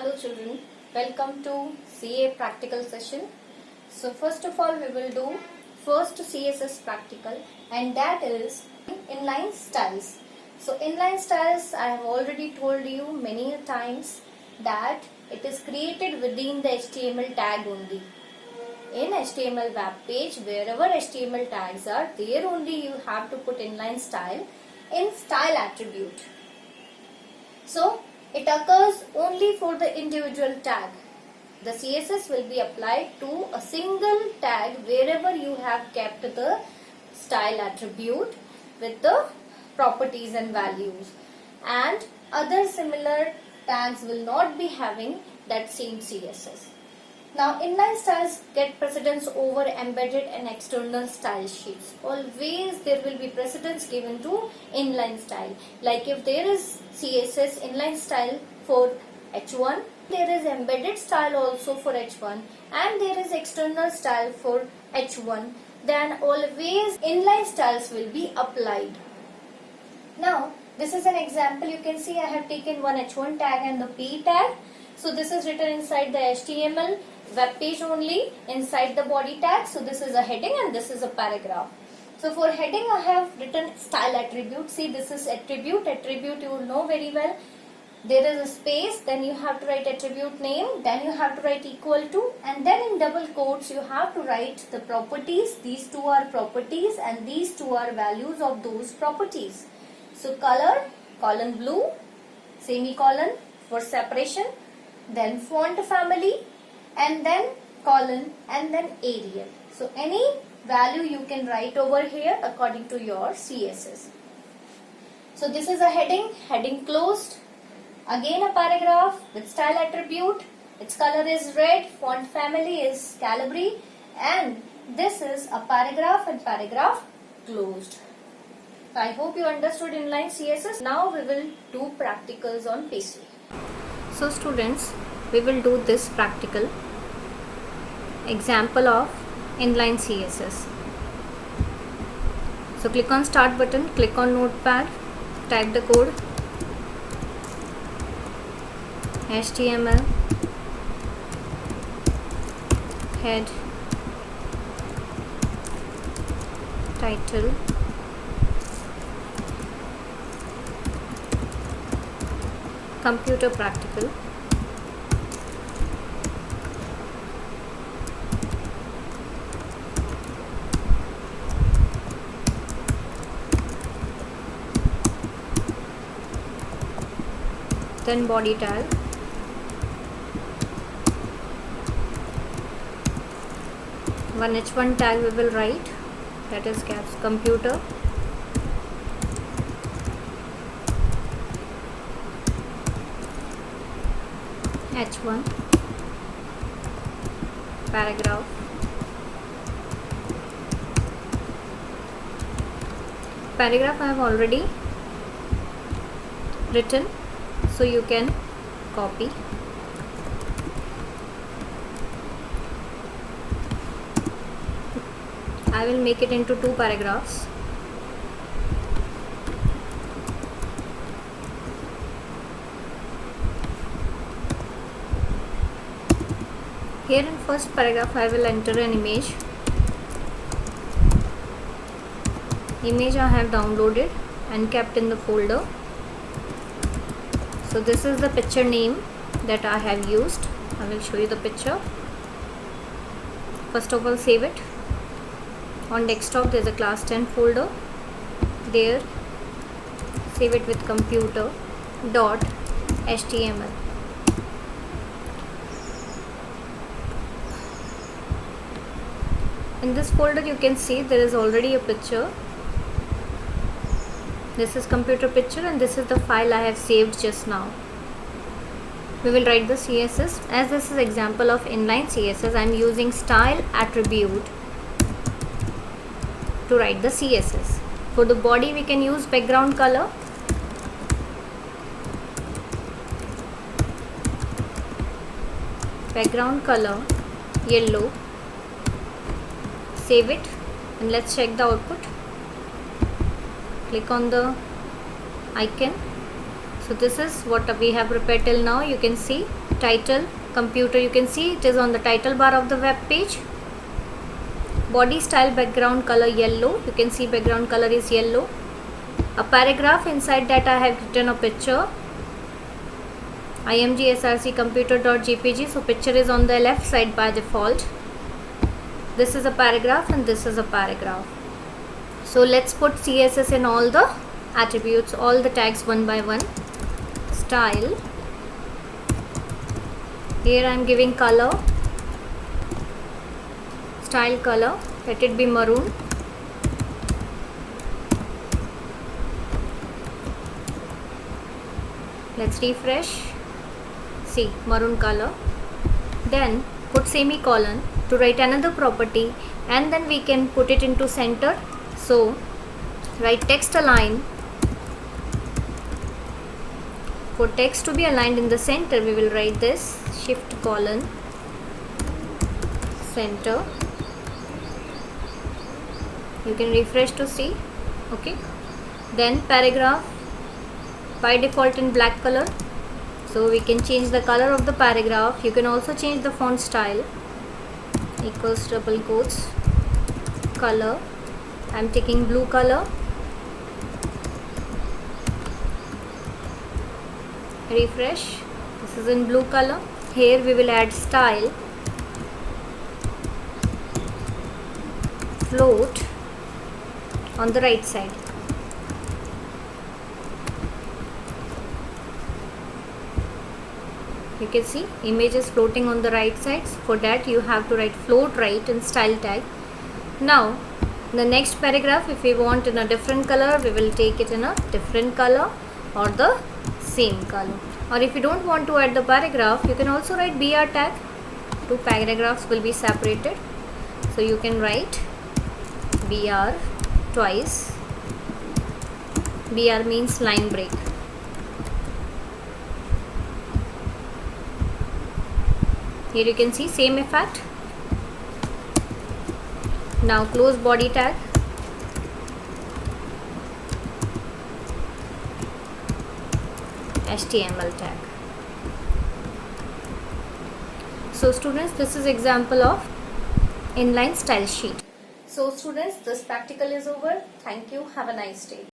Hello children, welcome to CA practical session. So first of all we will do first CSS practical, and that is inline styles. So inline styles, I have already told you many times that it is created within the HTML tag only. In HTML web page, wherever HTML tags are, there only you have to put inline style in style attribute. So it occurs only for the individual tag. The CSS will be applied to a single tag wherever you have kept the style attribute with the properties and values, and other similar tags will not be having that same CSS. Now inline styles get precedence over embedded and external style sheets. Always there will be precedence given to inline style. Like if there is CSS inline style for H1, there is embedded style also for H1, and there is external style for H1, then always inline styles will be applied. Now this is an example. You can see I have taken one H1 tag and the P tag. So this is written inside the HTML web page only, inside the body tag. So this is a heading and this is a paragraph. So for heading I have written style attribute. See, this is attribute. Attribute you will know very well. There is a space, then you have to write attribute name, then you have to write equal to, and then in double quotes you have to write the properties. These two are properties and these two are values of those properties. So color, colon blue, semicolon for separation, then font family, and then colon, and then Arial. So any value you can write over here according to your CSS. So this is a heading, heading closed. Again a paragraph with style attribute. Its color is red, font family is Calibri, and this is a paragraph and paragraph closed. I hope you understood inline CSS. Now we will do practicals on PC. So students, we will do this practical example of inline CSS. So click on start button, click on notepad, type the code HTML head title computer practical. Then body tag, one H1 tag we will write, that is caps computer, H1 paragraph, paragraph I have already written, so you can copy. I will make it into two paragraphs. Here in first paragraph I will enter an image. Image I have downloaded and kept in the folder. So this is the picture name that I have used. I will show you the picture. First of all, save it. On desktop there is a class 10 folder. There save it with computer.html. In this folder you can see there is already a picture. This is computer picture and this is the file I have saved just now. We will write the CSS. As this is example of inline CSS, I am using style attribute to write the CSS. For the body we can use background color. Background color yellow. Save it and let's check the output. Click on the icon. So this is what we have prepared till now. You can see title, computer, you can see it is on the title bar of the web page. Body style, background color yellow, you can see background color is yellow. A paragraph, inside that I have written a picture, img src computer.jpg, so picture is on the left side by default. This is a paragraph and this is a paragraph. So let's put CSS in all the attributes, all the tags one by one. Style, here I am giving color, style color, let it be maroon. Let's refresh, see maroon color. Then put semicolon to write another property, and then we can put it into center. So write text align. For text to be aligned in the center, we will write this shift colon center. You can refresh to see. Okay, then paragraph, by default in black color, so we can change the color of the paragraph. You can also change the font style, equals double quotes, color, I am taking blue color. Refresh, this is in blue color. Here we will add style, float on the right side. You can see image is floating on the right side. For that you have to write float right and style tag. Now the next paragraph, if we want in a different color, we will take it in a different color or the same color. Or if you don't want to add the paragraph, you can also write BR tag. Two paragraphs will be separated, so you can write BR twice. BR means line break. Here you can see same effect. Now close body tag. HTML tag. So students, this is example of inline style sheet. So students, this practical is over. Thank you. Have a nice day.